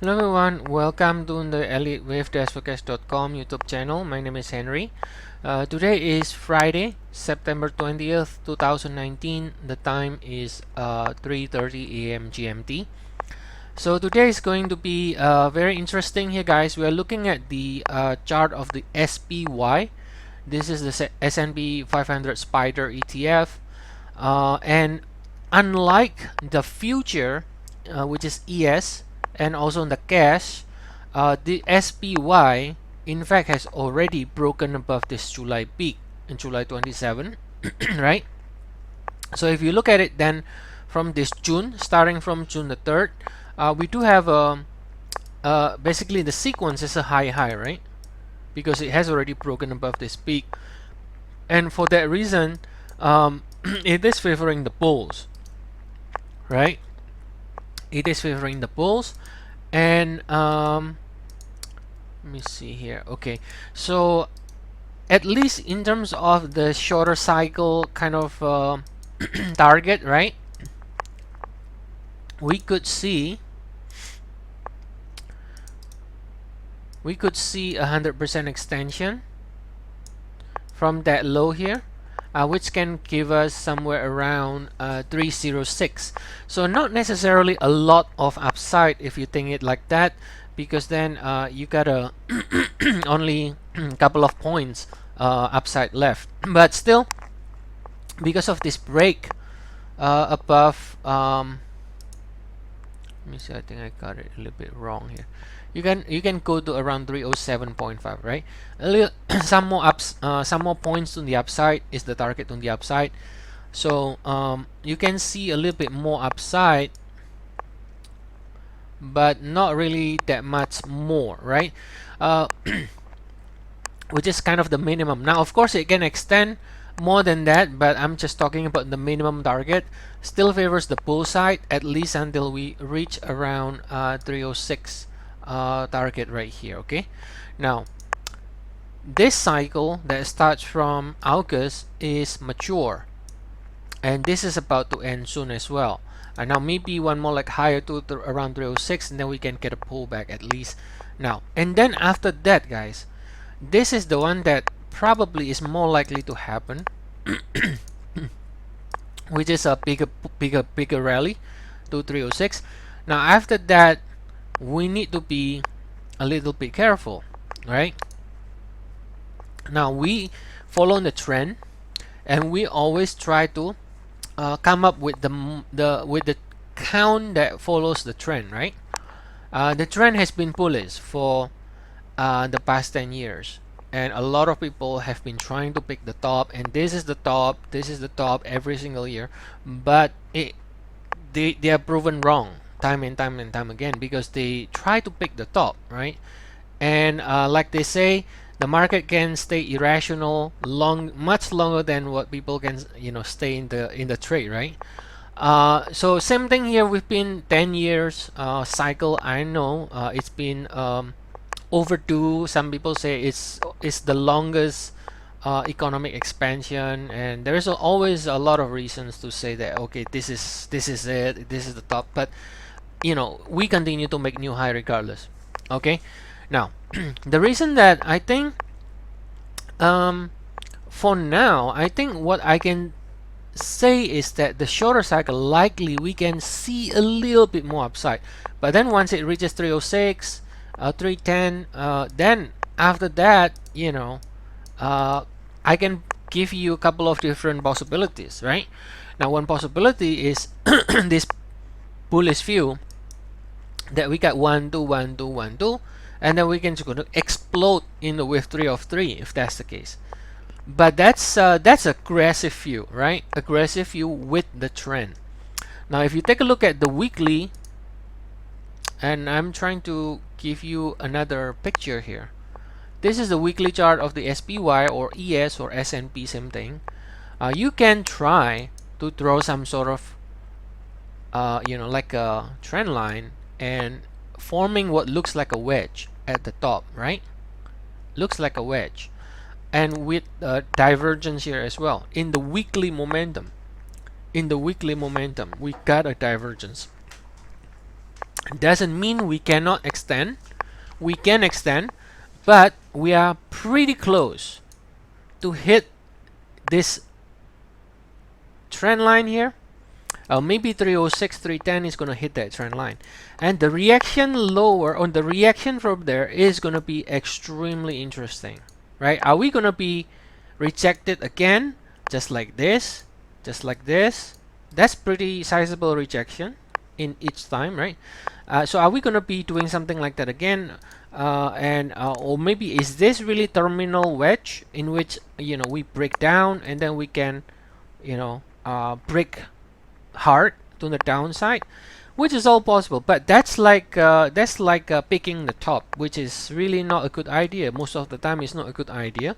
Hello everyone, welcome to the Elliott Wave Forex.com YouTube channel. My name is Henry. Today is Friday, September 20th, 2019. The time is 3:30 a.m. GMT. So today is going to be very interesting here, guys. We are looking at the chart of the SPY. This is the S&P 500 Spider ETF, and unlike the future, which is ES, and also in the cash, the SPY in fact has already broken above this July peak in July 27, right? So if you look at it then from this June, starting from June the 3rd, we do have basically the sequence is a high, right? Because it has already broken above this peak, and for that reason, it is favoring the bulls, right? It is favoring the bulls, and let me see here. Okay, so at least in terms of the shorter cycle kind of target, right? We could see 100% extension from that low here, which can give us somewhere around 306. So not necessarily a lot of upside if you think it like that, because then you got a only a couple of points upside left. But still, because of this break above, let me see, I think I got it a little bit wrong here. You can go to around 307.5, right? A little some more points on the upside is the target on the upside. So you can see a little bit more upside, but not really that much more, right? Which is kind of the minimum. Now, of course, it can extend more than that, but I'm just talking about the minimum target. Still favors the bull side, at least until we reach around 306 target right here. Okay, now this cycle that starts from August is mature, and this is about to end soon as well. And now maybe one more like higher to around 306, and then we can get a pullback at least now. And then after that, guys, this is the one that probably is more likely to happen, which is a bigger rally to 306. Now after that, we need to be a little bit careful, right? Now we follow the trend, and we always try to come up with the count that follows the trend, right? The trend has been bullish for the past 10 years, and a lot of people have been trying to pick the top, and this is the top every single year, but they are proven wrong time and time again, because they try to pick the top, right? And like they say, the market can stay irrational much longer than what people can stay in the trade, right? So same thing here. We've been 10 years cycle. I know it's been overdue. Some people say it's the longest economic expansion, and there's always a lot of reasons to say that, okay, this is it, this is the top. But we continue to make new high regardless. Okay, now the reason that I think for now, I think what I can say is that the shorter cycle, likely we can see a little bit more upside, but then once it reaches 306, 310, then after that, I can give you a couple of different possibilities, right? Now, one possibility is this bullish view that we got 1 2 1 2 1 2, and then we can just gonna explode in the wave 3 of 3 if that's the case. But that's aggressive view, right? Aggressive view with the trend. Now if you take a look at the weekly, and I'm trying to give you another picture here. This is the weekly chart of the SPY or ES or S&P, same thing. You can try to throw some sort of like a trend line and forming what looks like a wedge at the top, right? Looks like a wedge, and with divergence here as well. In the weekly momentum, we got a divergence. Doesn't mean we cannot extend. We can extend, but we are pretty close to hit this trend line here. Maybe 306, 310 is going to hit that trend line. And the reaction lower, on the reaction from there, is going to be extremely interesting, right? Are we going to be rejected again, just like this, just like this? That's pretty sizable rejection in each time, right? So are we going to be doing something like that again? Or maybe is this really terminal wedge in which, you know, we break down and then we can, you know, break hard to the downside, which is all possible. But that's like picking the top, which is really not a good idea. Most of the time, it's not a good idea.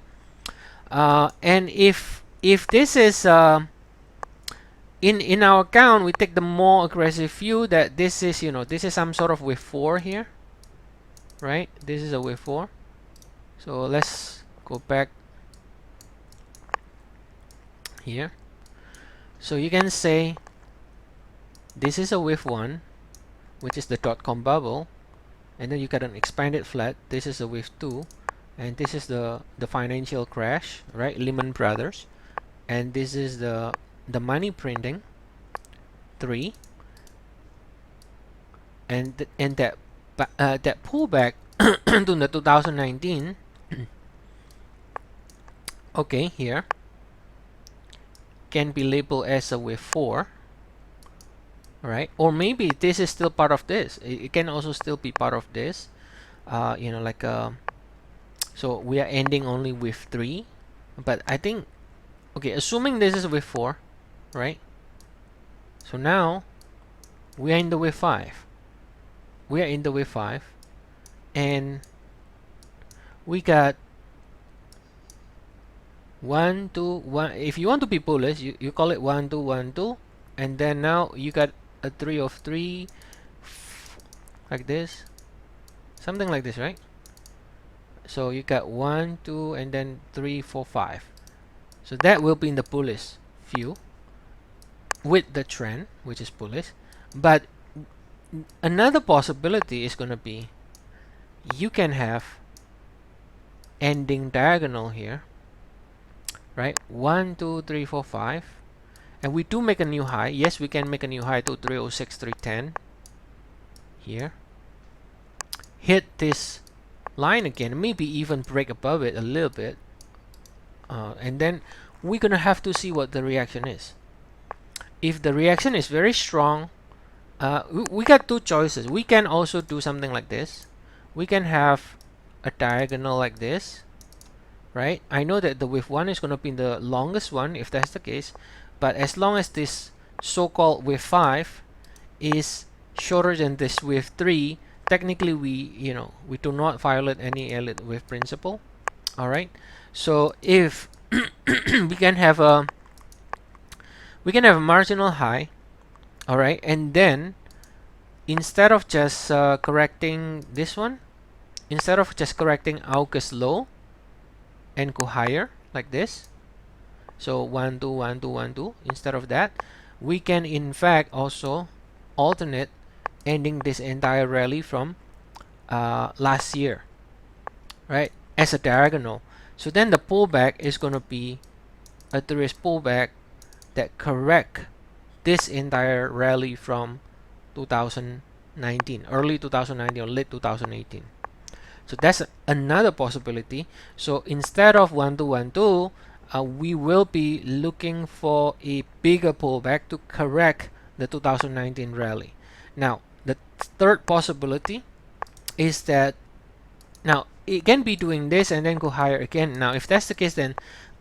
And if this is in our account, we take the more aggressive view that this is, you know, this is some sort of wave 4 here, right? This is a wave 4. So let's go back here. So you can say this is a wave 1, which is the .com bubble, and then you got an expanded flat. This is a wave 2, and this is the financial crash, right? Lehman Brothers, and this is the money printing 3, and that pullback to the 2019. Okay, here can be labeled as a wave 4. Right, or maybe this is still part of this. It can also still be part of this. You know, like so we are ending only with 3, but I think, okay, assuming this is wave 4, right? So now we are in the wave 5. We are in the wave 5, and we got 1 2 1. If you want to be bullish, you call it 1 2 1 2, and then now you got a 3 of 3, like this, something like this, right? So you got 1 2 and then 3 4 5. So that will be in the bullish view with the trend, which is bullish. But another possibility is going to be, you can have ending diagonal here, right? 1 2 3 4 5, and we do make a new high. Yes, we can make a new high to 306 310 here, hit this line again, maybe even break above it a little bit, and then we're gonna have to see what the reaction is. If the reaction is very strong, we got two choices. We can also do something like this. We can have a diagonal like this, right? I know that the wave 1 is going to be the longest one if that's the case, but as long as this so-called wave 5 is shorter than this wave 3, technically we do not violate any Elliott wave principle. All right, so if we can have a marginal high, all right, and then instead of just correcting this one, instead of just correcting August low and go higher like this, so 1 2 1 2 1 2, instead of that, we can in fact also alternate ending this entire rally from last year, right, as a diagonal. So then the pullback is going to be a three pullback that correct this entire rally from 2019, early 2019 or late 2018. So that's another possibility. So instead of 1 2 1 2, we will be looking for a bigger pullback to correct the 2019 rally. Now the third possibility is that now it can be doing this and then go higher again. Now if that's the case, then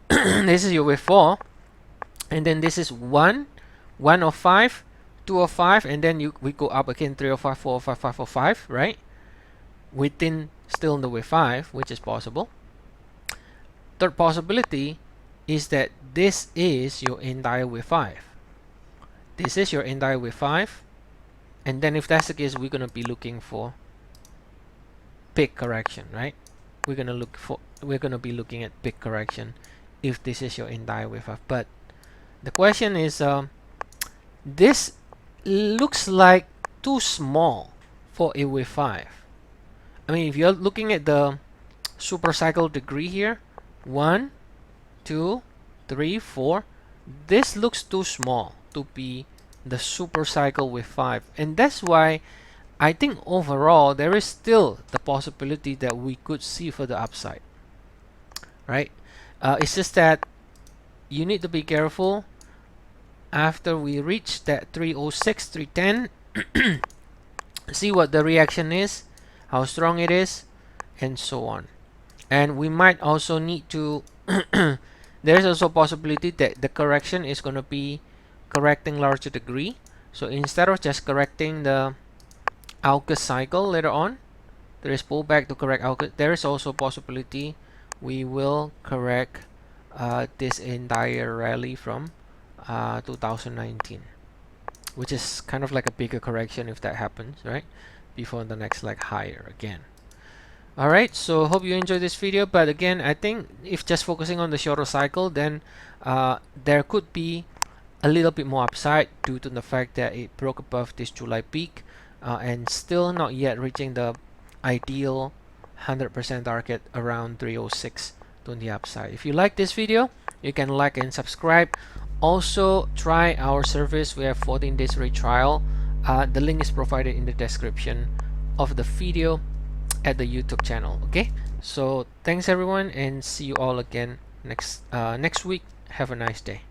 this is your wave 4, and then this is 1 of 5, 2 of 5, and then we go up again, 3 of 5, 4 of 5, 5 of 5, right, within still in the wave 5, which is possible. Third possibility is that this is your entire wave 5. This is your entire wave 5, and then if that's the case, we're gonna be looking for big correction, right? We're gonna be looking at big correction if this is your entire wave 5. But the question is, this looks like too small for a wave 5. I mean, if you're looking at the super cycle degree here, 1, 2, 3, 4, this looks too small to be the super cycle wave 5, and that's why I think overall there is still the possibility that we could see further upside, right? It's just that you need to be careful after we reach that 306, 310. See what the reaction is, how strong it is, and so on. And we might also need to there's also a possibility that the correction is going to be correcting larger degree. So instead of just correcting the AUKUS cycle later on, there is pullback to correct AUKUS. There is also a possibility we will correct this entire rally from 2019, which is kind of like a bigger correction if that happens, right? Before the next leg higher again. Alright, so hope you enjoyed this video, but again, I think if just focusing on the shorter cycle, then there could be a little bit more upside due to the fact that it broke above this July peak and still not yet reaching the ideal 100% target around 306 to the upside. If you like this video, you can like and subscribe. Also, try our service. We have 14 days free trial. The link is provided in the description of the video at the YouTube channel. Okay, so thanks everyone, and see you all again next week. Have a nice day.